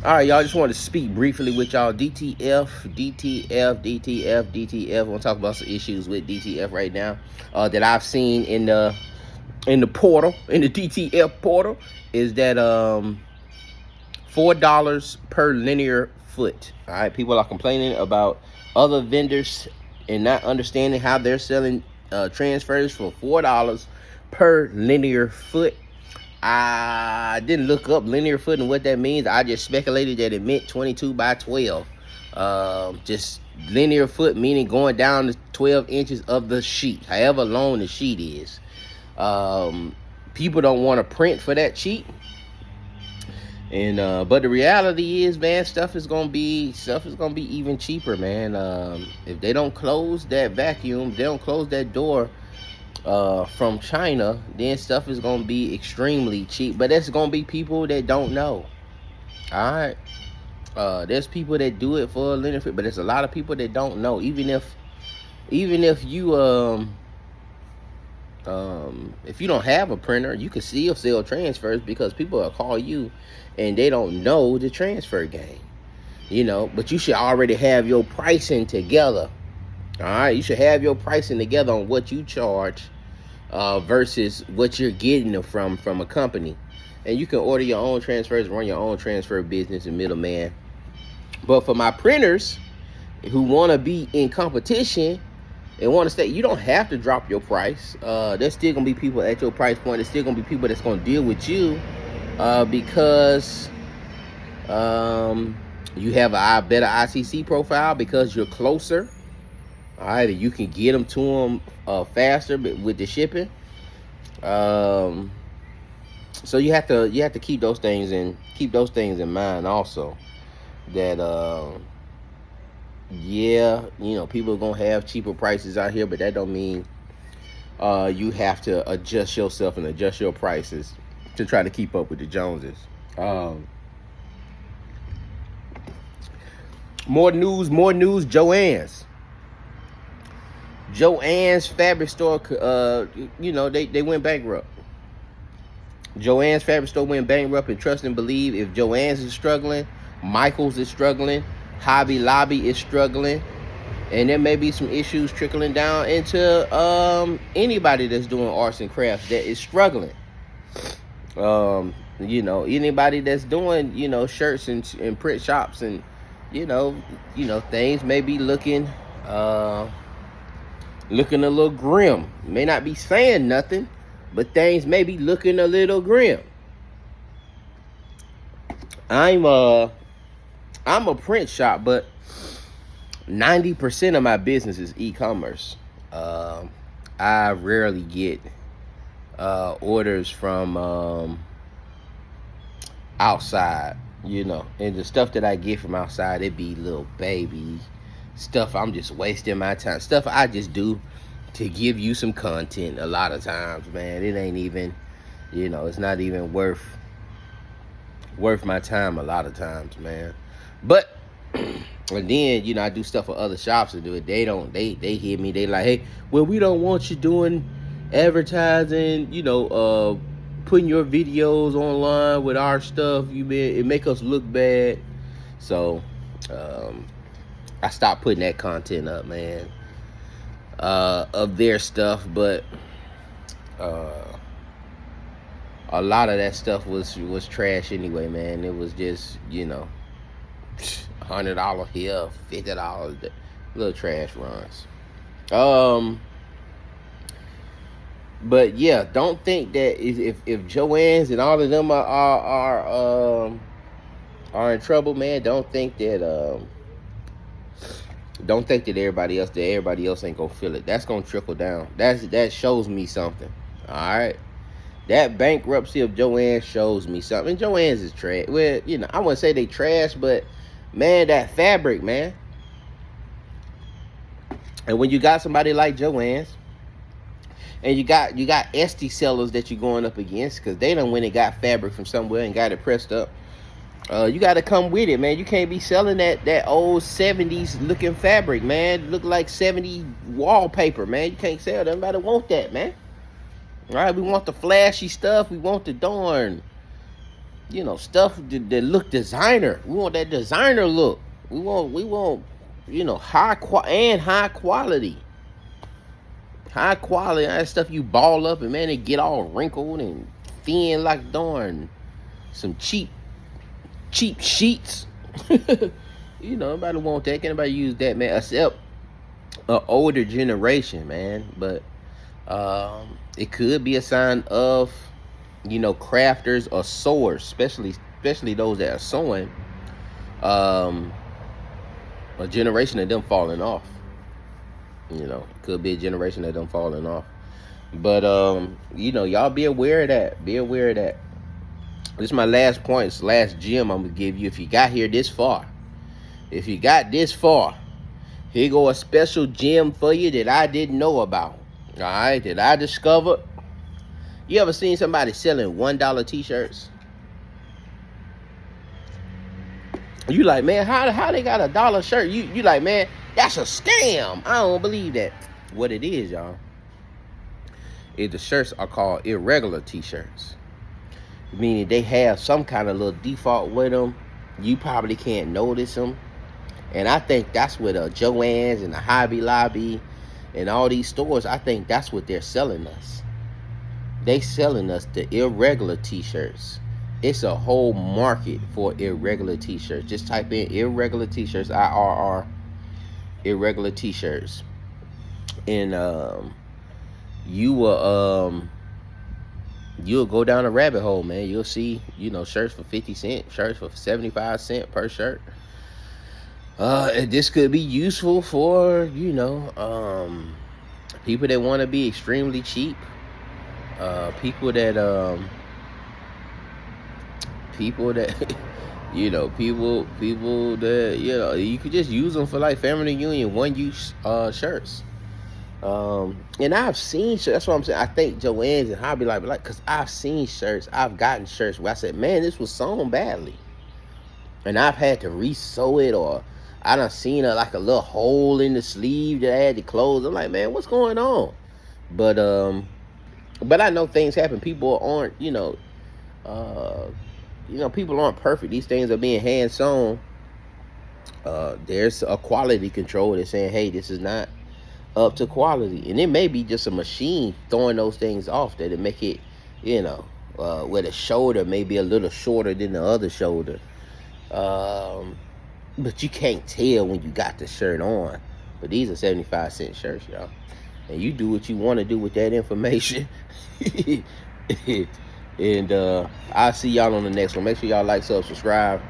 All right, y'all. Just want to speak briefly with y'all. DTF. I want to talk about some issues with DTF right now that I've seen in the portal, in the DTF portal, is that $4 per linear foot. All right, people are complaining about other vendors and not understanding how they're selling transfers for $4 per linear foot. I didn't look up linear foot and what that means. I just speculated that it meant 22 by 12. Just linear foot meaning going down the 12 inches of the sheet, however long the sheet is. People don't want to print for that cheap. And but the reality is, man, stuff is gonna be even cheaper, man. If they don't close that vacuum, they don't close that door from China, then stuff is gonna be extremely cheap. But there's gonna be people that don't know. All right, there's people that do it for a linear foot, but there's a lot of people that don't know. Even if you if you don't have a printer, you can still sell transfers because people will call you and they don't know the transfer game, but you should already have your pricing together. All right, you should have your pricing together on what you charge versus what you're getting from a company. And you can order your own transfers, run your own transfer business and middleman. But for my printers who want to be in competition and want to stay, you don't have to drop your price. There's still gonna be people at your price point. There's still gonna be people that's gonna deal with you because you have a better ICC profile, because you're closer. All right, you can get them to them faster with the shipping. So you have to keep those things in mind also. That people are gonna have cheaper prices out here, but that don't mean you have to adjust yourself and adjust your prices to try to keep up with the Joneses. More news. Joann's fabric store, they went bankrupt. Joann's fabric store went bankrupt, and trust and believe, if Joann's is struggling, Michael's is struggling, Hobby Lobby is struggling, and there may be some issues trickling down into anybody that's doing arts and crafts that is struggling. Anybody that's doing, shirts and print shops, and things may be looking a little grim. May not be saying nothing, but things may be looking a little grim. I'm a print shop, but 90% of my business is e-commerce. I rarely get orders from outside, and the stuff that I get from outside, it be little baby stuff. I'm just wasting my time. Stuff I just do to give you some content a lot of times, man. It ain't even, it's not even worth my time a lot of times, man. But and then, I do stuff for other shops to do it. They hear me, they like, hey, well, we don't want you doing advertising, putting your videos online with our stuff. It make us look bad. So I stopped putting that content up, man, of their stuff. But a lot of that stuff was trash anyway, man. It was just, $100 here, $50, little trash runs. But yeah, don't think that if Joann's and all of them are in trouble, man. Don't think that everybody else ain't gonna feel it. That's gonna trickle down. That shows me something. All right, that bankruptcy of Joann shows me something. And Joann's is trash. Well, I wouldn't say they trash, but man, that fabric, man. And when you got somebody like Joann's, and you got Esty sellers that you're going up against, because they done went and got fabric from somewhere and got it pressed up. You got to come with it, man. You can't be selling that old 70s looking fabric, man. Look like 70 wallpaper, man. You can't sell that. Nobody want that, man. All right, we want the flashy stuff. We want the stuff that look designer. We want that designer look. We want high quality. High quality. That stuff you ball up and man, it get all wrinkled and thin like darn some cheap sheets. Nobody want that. Can't nobody use that, man, except an older generation, man. But it could be a sign of crafters or sewers, especially those that are sewing. A generation of them falling off. Could be a generation of them falling off. But y'all be aware of that. Be aware of that. This is my last point. It's the last gem I'm gonna give you. If you got here this far, here go a special gem for you that I didn't know about. All right, that I discovered. You ever seen somebody selling $1 t-shirts? You like, man, how they got $1 shirt? You like, man, that's a scam. I don't believe that. What it is, y'all, is the shirts are called irregular t-shirts. Meaning they have some kind of little default with them. You probably can't notice them. And I think that's what Joann's and the Hobby Lobby and all these stores, I think that's what they're selling us. They selling us the irregular t-shirts. It's a whole market for irregular t-shirts. Just type in irregular t-shirts, IRR, irregular t-shirts. And you'll go down a rabbit hole, man. You'll see, shirts for 50 cents, shirts for 75 cents per shirt. This could be useful for, people that want to be extremely cheap. People that people that you could just use them for like family reunion one-use shirts. And I've seen shirts. That's what I'm saying. I think Joann's and Hobby Lobby, because I've seen shirts. I've gotten shirts where I said, man, this was sewn badly, and I've had to re-sew it, or I done seen a little hole in the sleeve that I had to close. I'm like, man, what's going on? But I know things happen. People aren't, people aren't perfect. These things are being hand sewn. There's a quality control that's saying, hey, this is not up to quality. And it may be just a machine throwing those things off that it make it, where the shoulder may be a little shorter than the other shoulder. But you can't tell when you got the shirt on. But these are 75-cent shirts, y'all. And you do what you want to do with that information. And I'll see y'all on the next one. Make sure y'all like, subscribe.